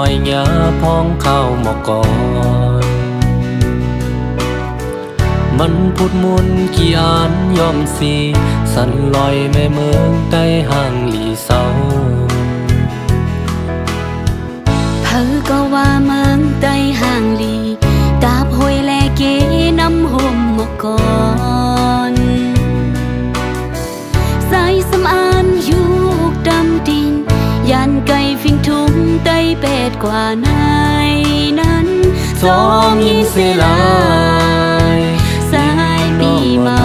อยหยาพ้องเข้าหมอกก่อนมันพูดมุนกี่อ่านยอมสีสันลอยแม่เมืองใต้ห่างหลีเศร้าเพอก็ว่าเมืองใต้ห่างหลีตาบหอยแลเกน้ำห่มหมอกก่อนสายสำอานอยู่ดำดินยานไก่ฟิงทุ่งใต้เป็ดกว่าในนั้นจอมยิงเสลายสายปีเมา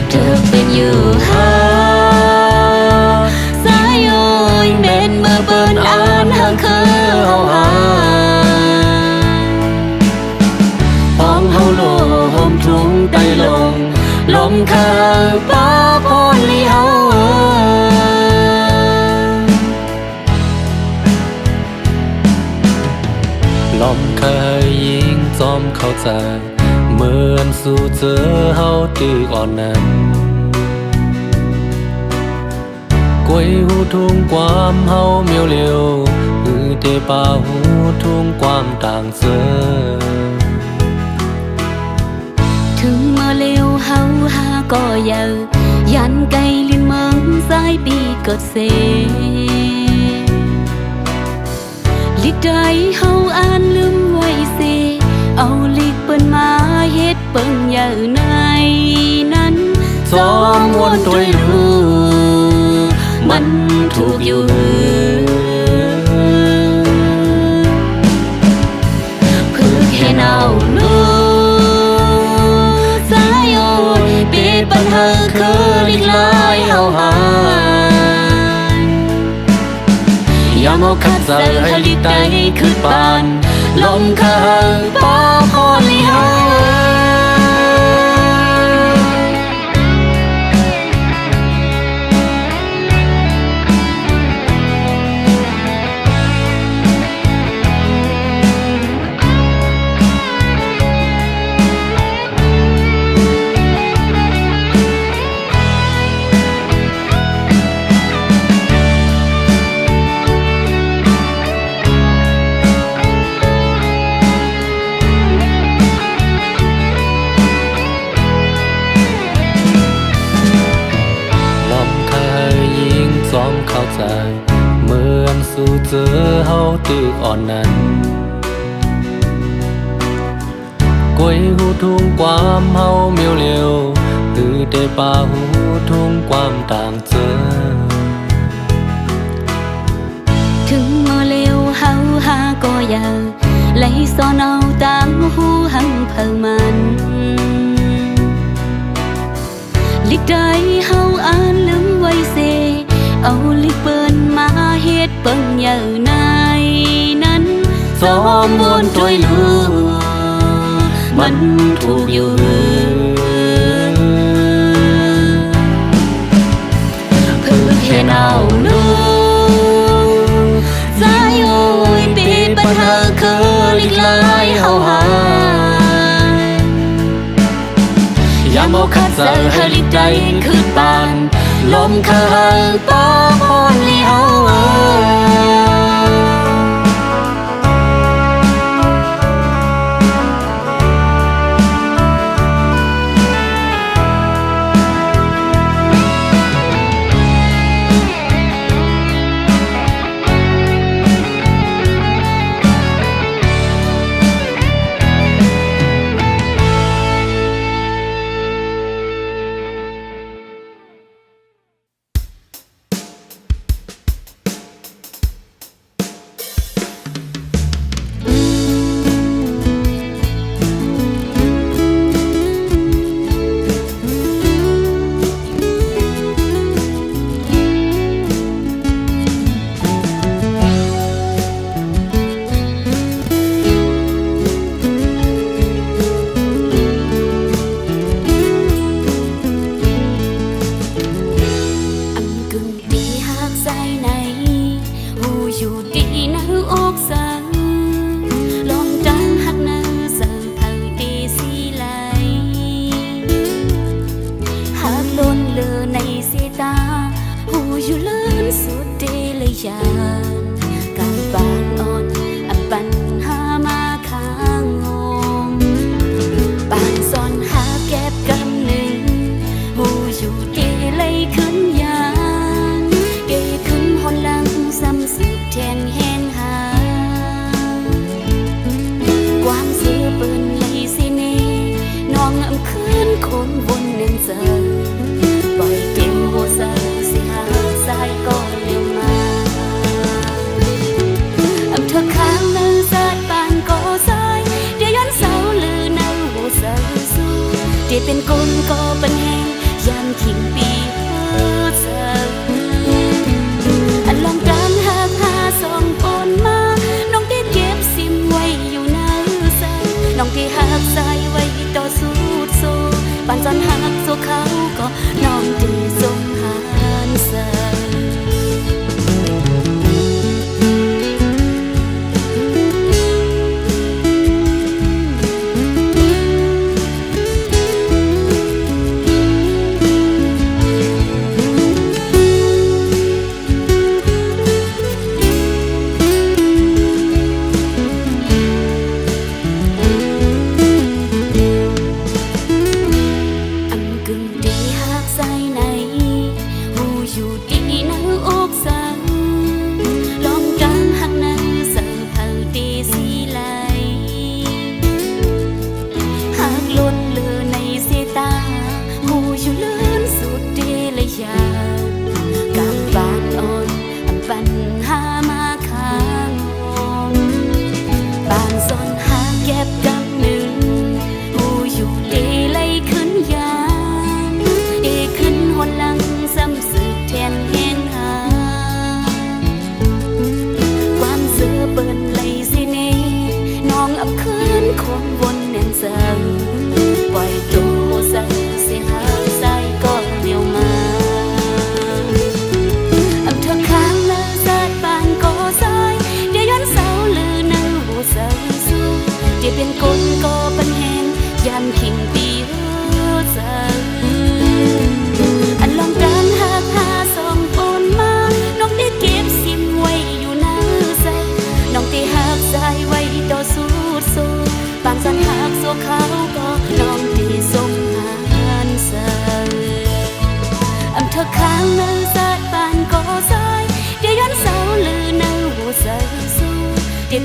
เธอเป็นอยู่หาสายโอยเม็นเมื่อเปิ้นอ่านห่างคือเฮาหาพ้องเฮาโลหมทุ่งใต้ลงลมคาป้าพรลีเฮาลมเคยยิงจอมเข้าใจเหมือนสู่เจอเฮาตึกอ่อนนั้นกวยหูทุ่งความเฮาเมียวเร็วเตป่าหูทุ่งความต่างเจอถึงมาเร็วเฮาหาก็เยายันไกลลินเมืองสายปีเกิดเสลิกได้เฮาอ่านลืมไว้เสเอาลิกเปิ้นมาเฮ็ดเปิ้งเยาในนั้นจอมวนตัวรู้มันถูกอยู่เพื่อแค่เอาลูสายโอยปีปัญหาคือลิกลายเฮาหายยามเอาคัดใจให้ลิกได้คือปานลมคาป้าพอลีเฮาซ้อมเข้าใจเหมือนสู่เจอเฮาตึกอ่อนนั้นกวยหูทุ่งความเฮาเมียวเร็วได้ป่าหูทุ่งความต่างเจอถึงมาเร็วเฮาหาก็เยาไหลซ้อนเอาตามหูหังเพิ่งมันลิกได้เฮาอ่านลืมไว้เสเอาลิกเปิ้นมาเฮ็ดเปิ้งเยาในนั้นจอมวนตัวรู้มันถูกอยู่เพื่อแค่เอาลูสายโอยปีปัญหาคือลิกลายเฮาหายามเอาคัดใจให้ลิกได้คือปานลมคาป้าพรลีเฮาในสายตาหูอยู่เลย ยานการบานอ่อนอับปัญหามาค้างงงปานซ่อนหาแก็บกำหนึ่งหูอยู่ดีเลยขึ้นยานเกขึ้นหนหลังซ้ำสืบแทนแห้งหากวางเสื้อเปิ้นเลยสิเนน้องอำคืนคนวนเน้นเจอปล่อยเต็มหัวใจสิหาสายก็เร็วมาอำเธอข้างมือสาดปานก็สายเดี๋ยวย้อนเสาลือเนาหัวใจสู้เดี๋ยวเป็นคนก็เป็นแหงยันขิงปีหัวใจอันลองการหากหาสองคนมาน้องที่เก็บซิมไว้อยู่ในใจน้องที่หักใจไว้ต่อสู้โซปานจนหักโซเขาก็น้องที่ทรงหานเส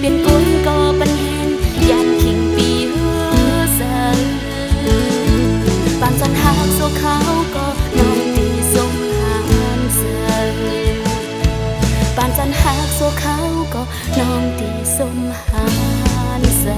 เป็นคนก็ปัญแหงยันขิงปีหัวใจปานจันหักโซเขาก็น้องตีสมหานเสยปานจันหักโซเขาก็น้องตีสมหานเสย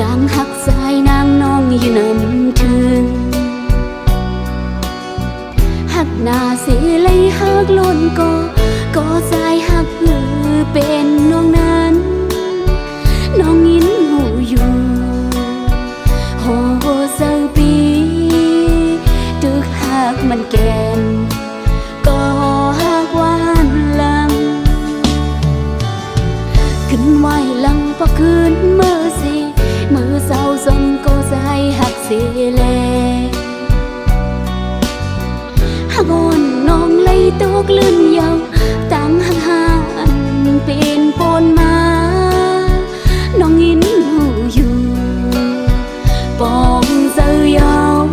ดังหักสายนางน้องอยู่นำถึงหักหน้าเสียเลยหักล้นก็สายหักหือเป็นน้องนั้นน้องยินหูอยู่โหเศร้าปีตึกหักมันแก่นก็หักหวานลังขึ้นไหวลังพอคืนเมื่อสิมือเศร้าสมก็ใจหักเสียแลหักอ่อนน้องเลยตกลื่นยาวตั้งหักหานเป็นปนมาน้องยินหูอยู่ปองเศร้ายาว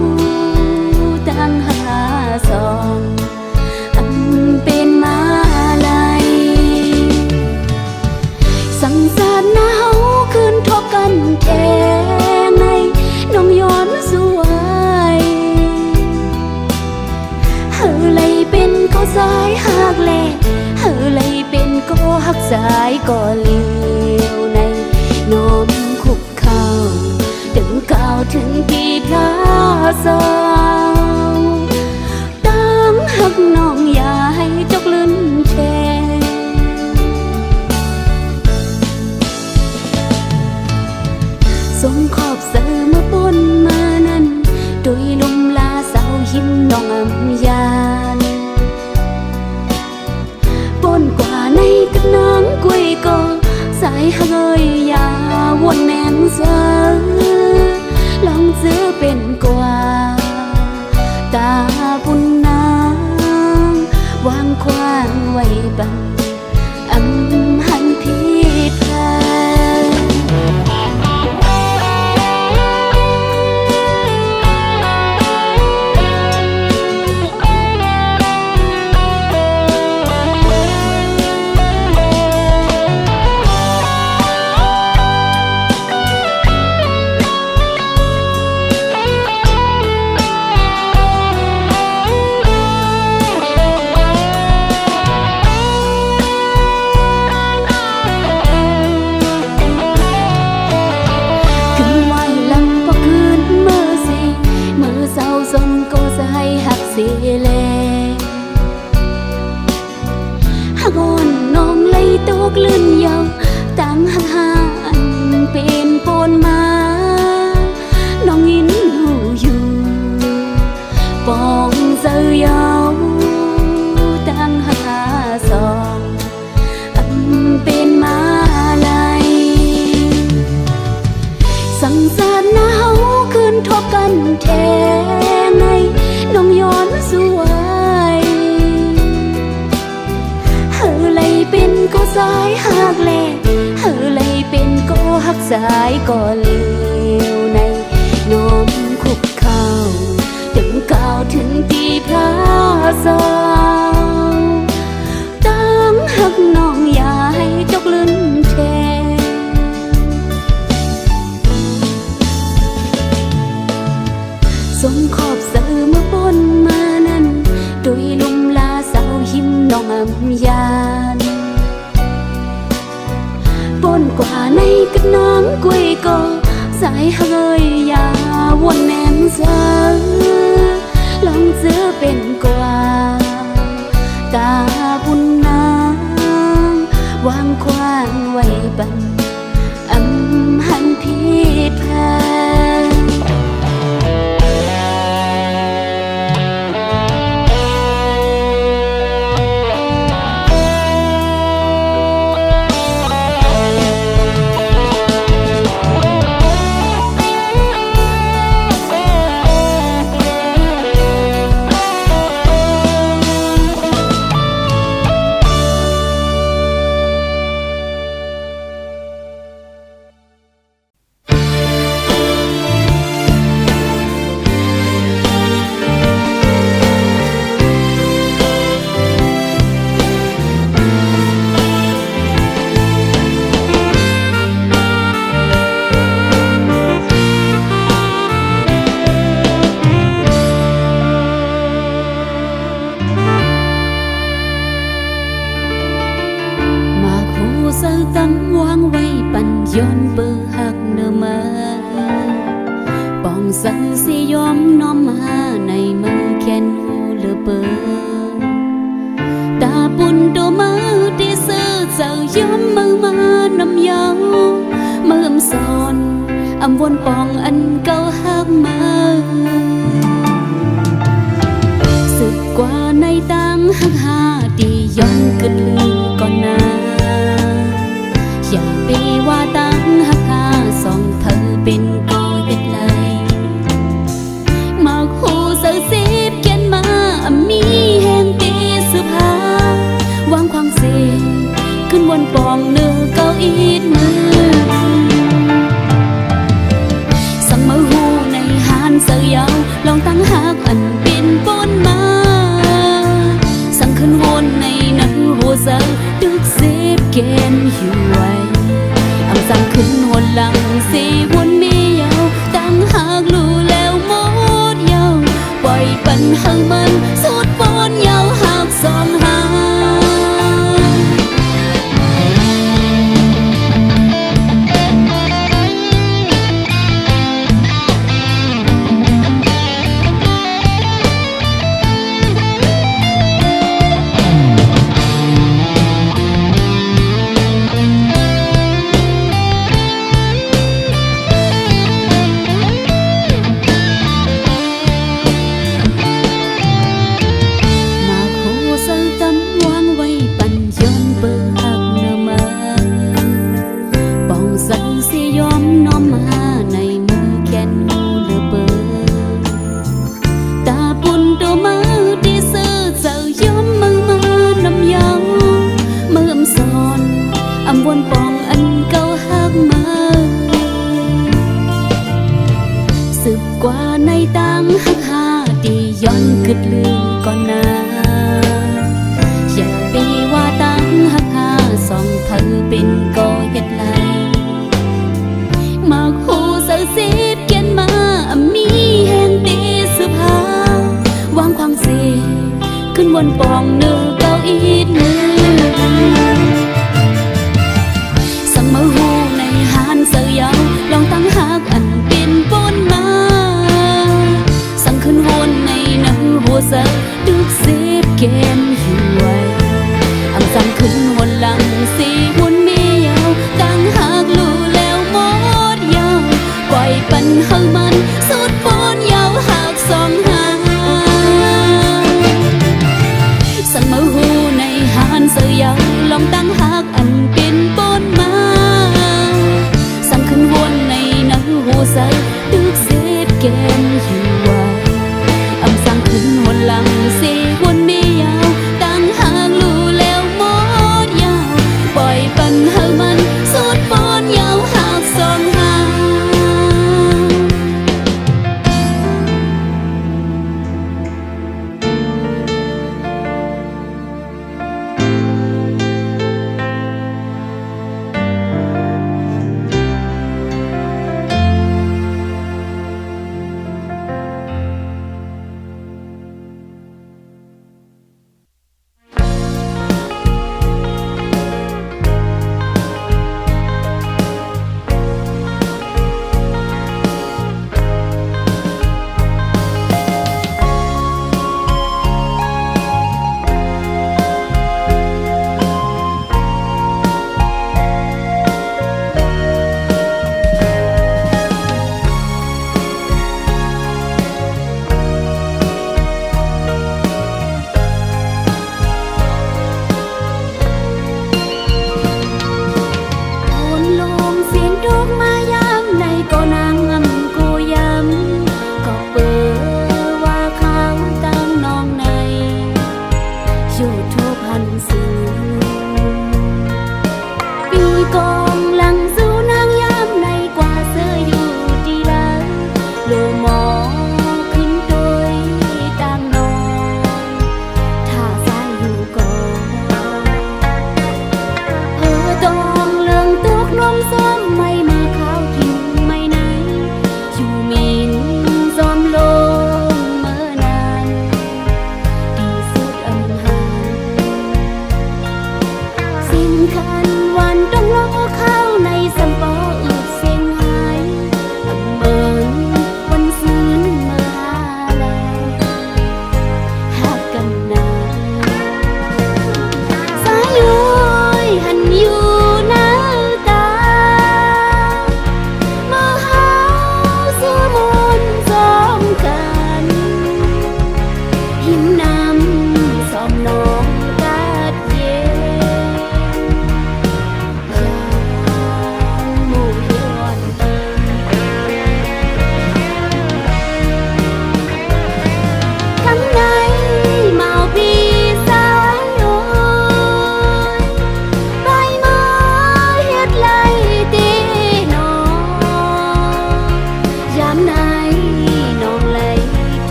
ต สายก็เลี้ยวในน้อมคุกเข่าถึงก้าวถึงที่พระสองตั้งหักน้องอย่าให้จกลืนแทสมขอบเสอมาปนมานั้นโดยลมลาเสาหิมน้องอำยานปนกว่าในกับน้ำกุ้ยก็สายเฮยยาวนแม่นเสือลองเจอเป็นกว่าตาปุ่นน้ำวางควางไว้บังอำหันพี่แพ้ สิเลหากอ่อนน้องเลยตกลื่นยาวตั้งหักหานเป็นปนมาน้องยินหูอยู่ปองเสือยาวตั้งหักหาสองเป็นมาลายสังสารหนาวคืนทบกันแทงในน้องย้อนสวยเฮอเลยเป็นก็สายหักแลเฮอเลยเป็นก็หักสายก็เลี้ยวในน้องคุกเข่าถึงก้าวถึงตีพระสองตั้งหักน้องอย่าให้จกลืนแทสมขอบเสือเมื่อปนมานั้นโดยลุมลาเสาหิมน้องอำยานปนกว่าในกระน้ำกุ้ยก็สายเฮยยาวนแน่นเสือลองเสือเป็นกว่าตาบุญนางวางควางไว้บังอำหันพี่แพ้ย้อนเบอร์หักเนมาปองสังสิยอมน้อมมาในมือแขนหูเลือเบอตาปุ่นโดมาที่ซื้อเจ้ายอมมือมานำยาวมือสอนอำวนปองอันเก่าหักมาสึกกว่าในตังหักหาที่ย้อนกึดลืมก่อนนาอย่าไปว่าตั้งหักหาสองเธอเป็นก็เฮ็ดไรมาคู่เสือสิบเขียนมามีแห่งตีสุภาวางความเสียขึ้นบนปองเนื้อเก้าอีดมือสั่งมือหูในหานเสือยาวลองตั้งหักอันเป็นปนมาสั่งขึ้นวนในนั้นหัวเสือดึกสิบเกณฑ์อยู่ไว้สั่งขึ้นหัวหลังสีวนมียาวตั้งหากลู่แล้วหมดยาวปล่อยปัญหามันสุดปนยาวหากสองหา หักหาดีย้อนกึดลืมก่อนนาอย่าไปว่าตั้งหักหาสองเธอเป็นก่อเฮ็ดไรมากหูเสือสีดเขียนมามีแห่งตีเสื้อผ้าวางความเสียขึ้นบนปองเนื้อเก้าอี้มือสังมาหูในหานเสือยาวลองตั้งหักอันเป็นปนมาสั่งขึ้นวนในน้ำหัวเสือดึกเสีย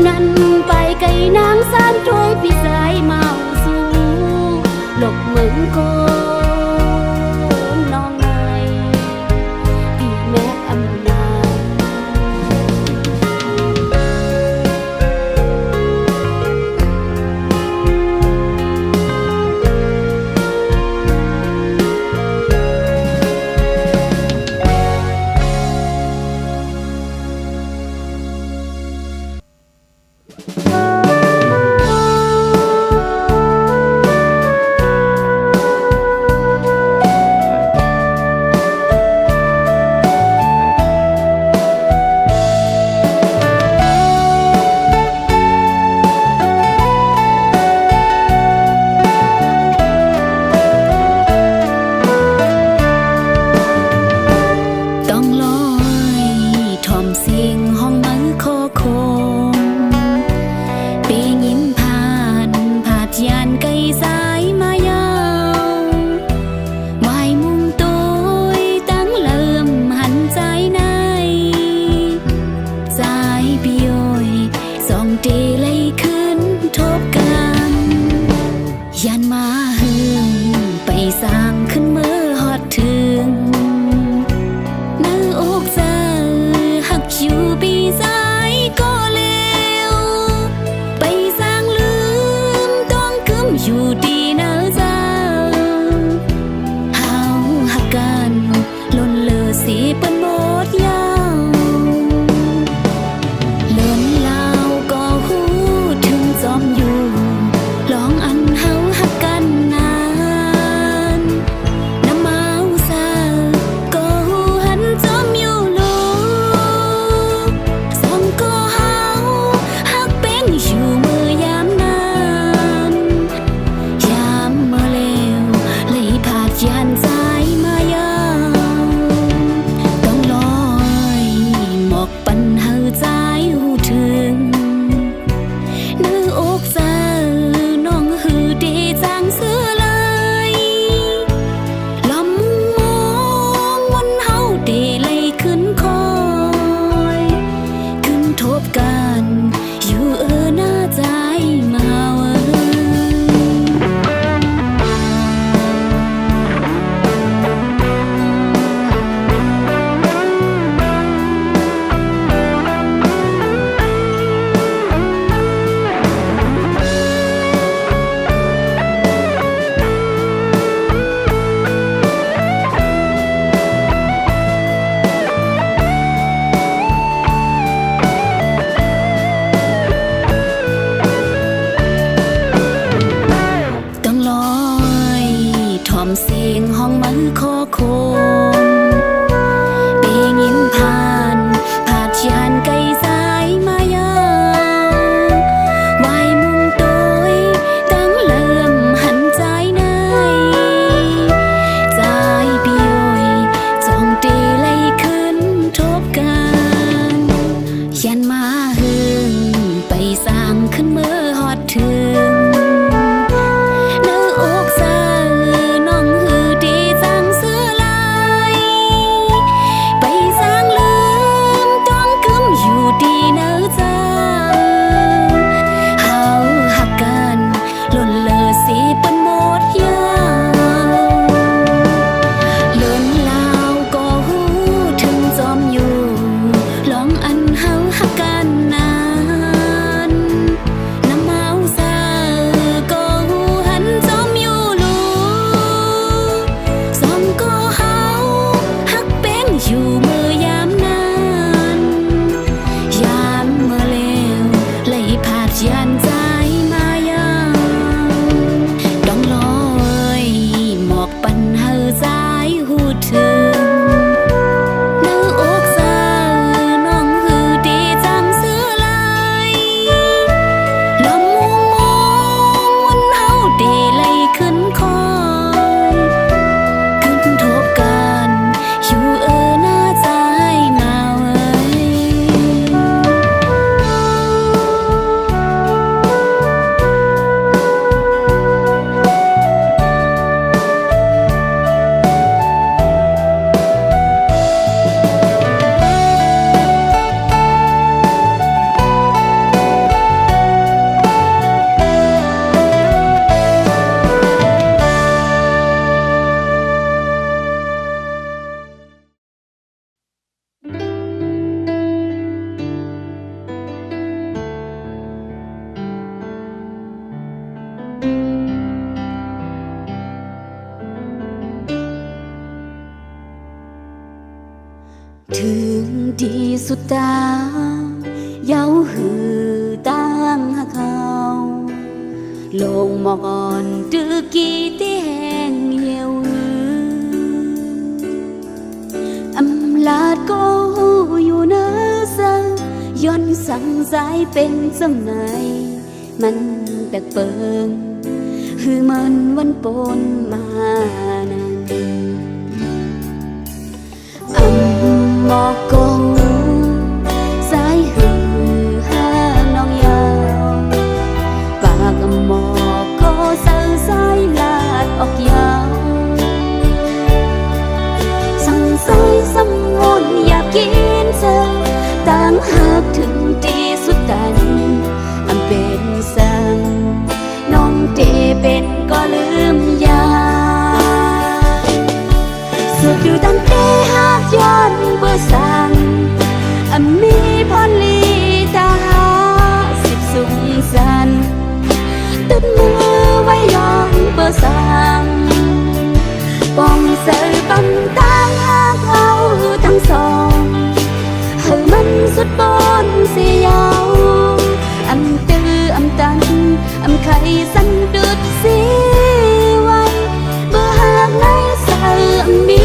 นั้นไปไกลนางสานถ้วยพี่สายเมาสู่หลบเมืองโกนน้องในพี่แม่อำนาจ ต้องลอยทอมเสียงห้องมือโคโคงเปยยิ้มผ่านผาดยานไกลสายมายาววายมุงตัวตั้งเริ่มหันใจในใจปีโอยสองเตเลยขึ้นทบกันยันมาหึงไปสร้างขึ้นมือฮอดถึงนื้ออกเจอหักอยู่ปีซ้ายก็เร็วไปสร้างลืมต้องกึมอยู่ดีเนื้อเจ้าเฮาหักกันล้นเลอสีเป็นหมดยาวเลินลาวก็หูถึงจอมอยู่ลองอันเฮาหักกันนานน้ำเมาซาก็หูหันจอมอยู่โลสองก็เฮาหักเป็นอยู่มือยามนั้นยามเมื่อเลวเลยผาดยานใจมายาวต้องลอยหมอกปันเฮาใจหูถึงนึกอกเจอน้องหือดีจังเสือเลยลำมองวันเฮาเดเลยขึ้นคอยขึ้นทบกันอยู่หน้าใจมาเว้ต้องลอยทอมเสียงห้องมือโคโคงเปยยิ้มผ่านผาดยานไกลสายมายาววายมุงโตยตั้งเริ่มหันใจในใจปีโอยจ้องเตเลยขึ้นทบกันยันมาหึงไปสร้างขึ้นมือฮอดถึงนึกอกเจอน้องหือดีจังเสือลายไปสร้างลืมต้องกึมอยู่ดีเนื้อเจ้าเฮาหักกันล้นเลอสีเป็นหมดยาวเลินลาวก็หูถึงจอมอยู่ลองอันเฮาหักกันนานน้ ถึงดีสุดตาเย้าหือตั้งหาเขาลงมอกอ่อนดือกี่ที่แห้งเหี่ยวอำลาดก็หูอยู่เนื้อสังย้อนสั่งสายเป็นจังไหนมันแปลกเปิงคือมันวันปนมานั้นหมอกกงสายหือห้างน้องยาวปากหมอกก็เสือสายลาดออกยาวสั่งสายสำวนอยากกินเธอต่างหากถึงที่สุดตันอำเป็นสั่งน้องเตเป็นก็ลืมยาสุดอยู่ตั้งแต่หากย้อนเบื่อสั่งมีพรลีตาหาสิบสุขสันตึดมือไว้ย้อนเบื่อสั่งป้องเสือปั๊มต่างหากเอาทั้งสองให้มันสุดบนเสียยาวตื้อตันไข่สันดุดสีไว้เบื่อหากในสายมี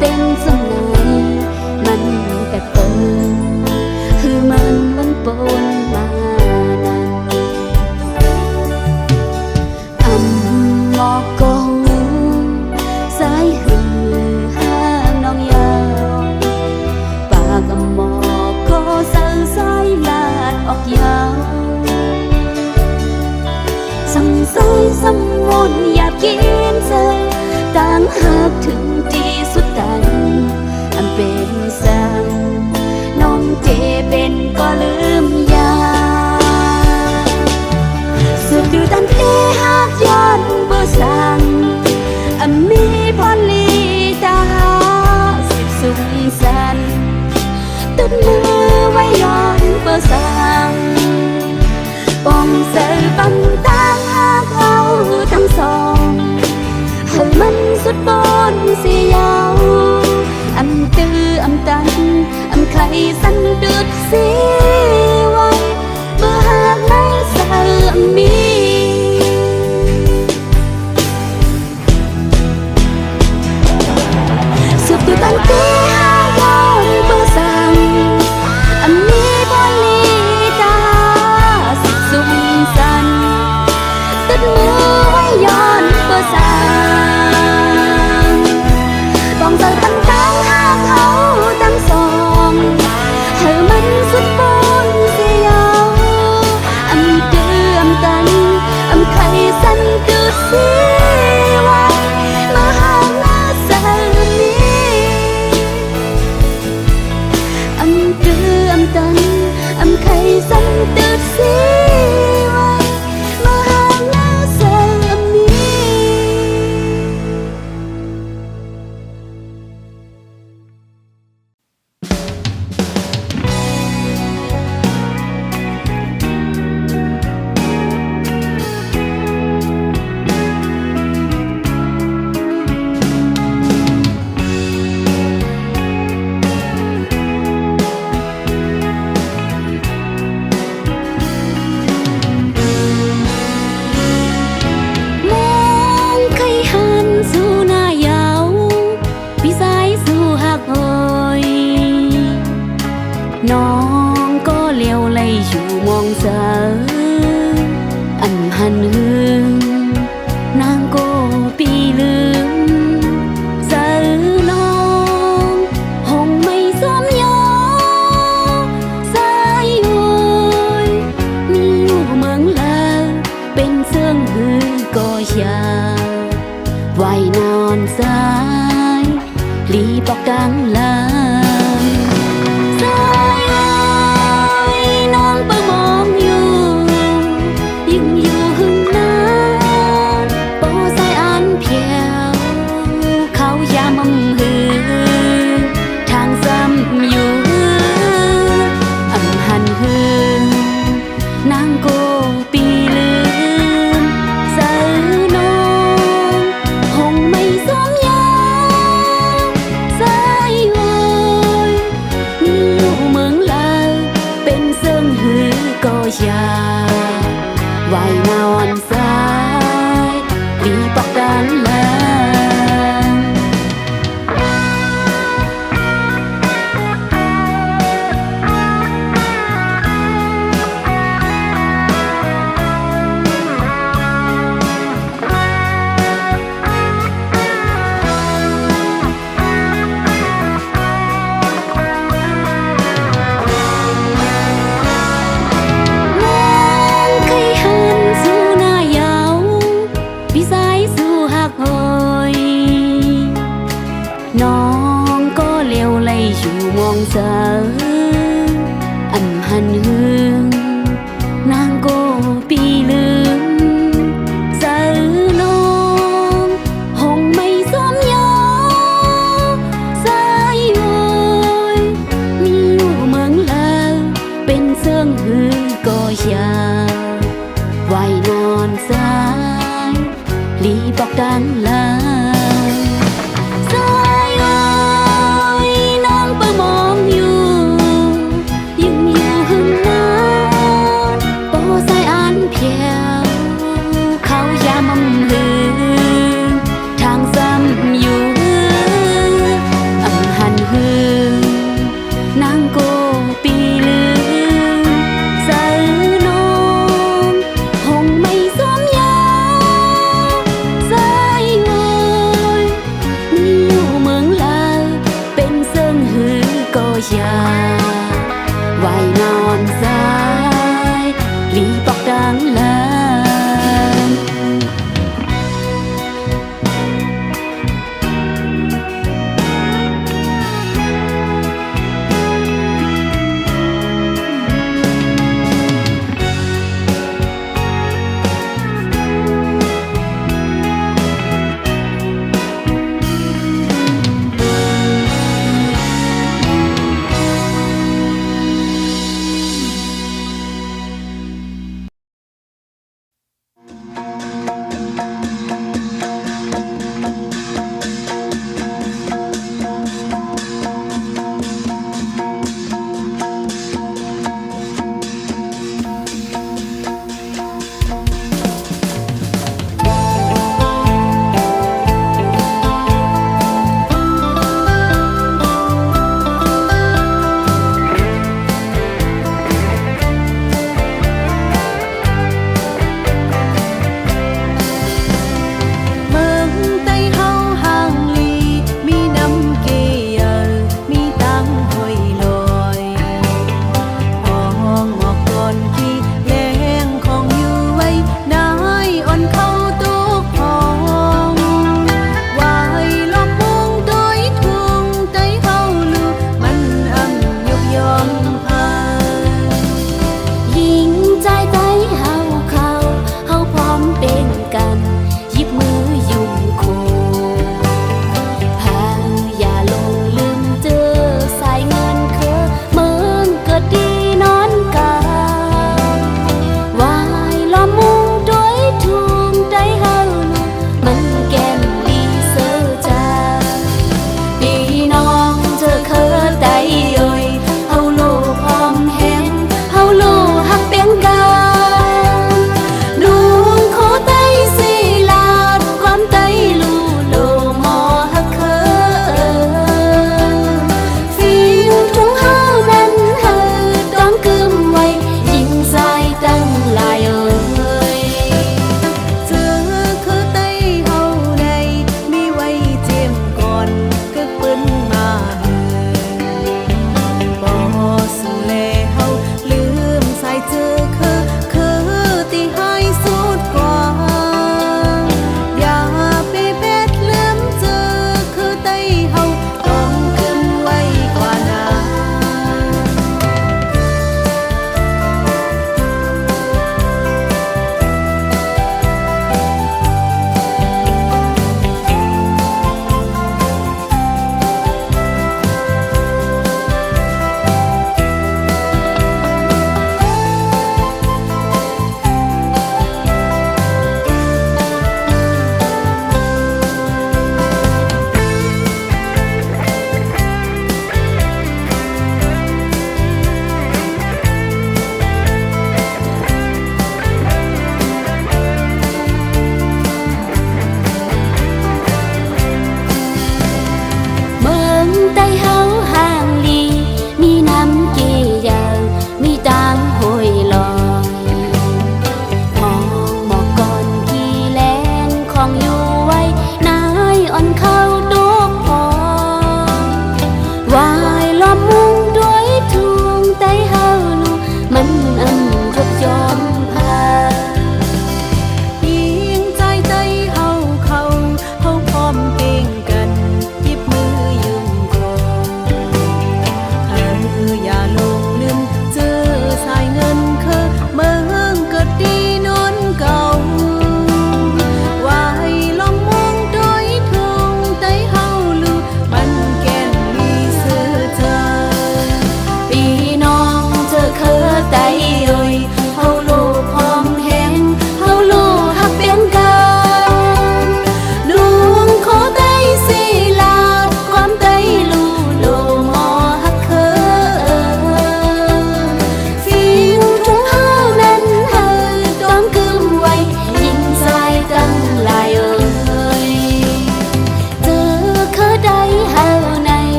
เป็นสมัยมันแปลกเปิงคือมันวันปนมานั้นหมอกกงสายหือห้างน้องยาวปากหมอกก็เสือสายลาดออกยาวสั่งสายสำวนอยากกินเธอต่างหากถึงที่สุดตันเป็นสั่งน้องเจเป็นก็ลืมยาสุดอยู่ตั้งแต่หากย้อนเบื่อสั่งมีพรลีตาสิบสุขสันตึดมือไว้ย้อนเบื่อสั่งป้องเสือปั๊มต่างหากเอาทั้งสองให้มันสุดบนเสียยาวตื้อตันไข่สันดุดสีไว้เบื่อหากในสายมีสุดอยู่ตั้งแต่หากย้อนเบื่อสั่งมีพรลีตาสิบสุขสันตึดมือไว้ย้อนเบื่อสั่ง ไว้นอนสายลีปอกดังลางสายเอ้ยน้องเปิงมองอยู่ยิ่งอยู่หึงนานโปสายอันเพียวเขายามอำหือทางซ้ำอยู่อำหันหือนางโกปีลืมสายน้องคงไม่สมยาสายโอยมีอยู่เมืองลาวเป็นเซิงหือก็อยาไว้นอนสายลีปอกดันลาง เคยหันสู่หน้ายาวพี่สายสู่หักหอยน้องก็เลี้ยวไหลอยู่มองเสาอำหันหึงนางโกปีลืมเสาน้องคงไม่สมยอสายโอยมีอยู่เมืองลาวเป็นเสื่องหือก็อยาไว้นอนสายลีบอกดังลางสายเอ้ยน้องเปิงมองอยู่ยิ่งอยู่หึงนานโปสายอันเพียวเขายามอำหือทางซ้ำอยู่อำหันหือนางโกปีลืมสายน้องคงไม่สมยาสายโอยมีอยู่เมืองลาวเป็นเซิงหือก็อยา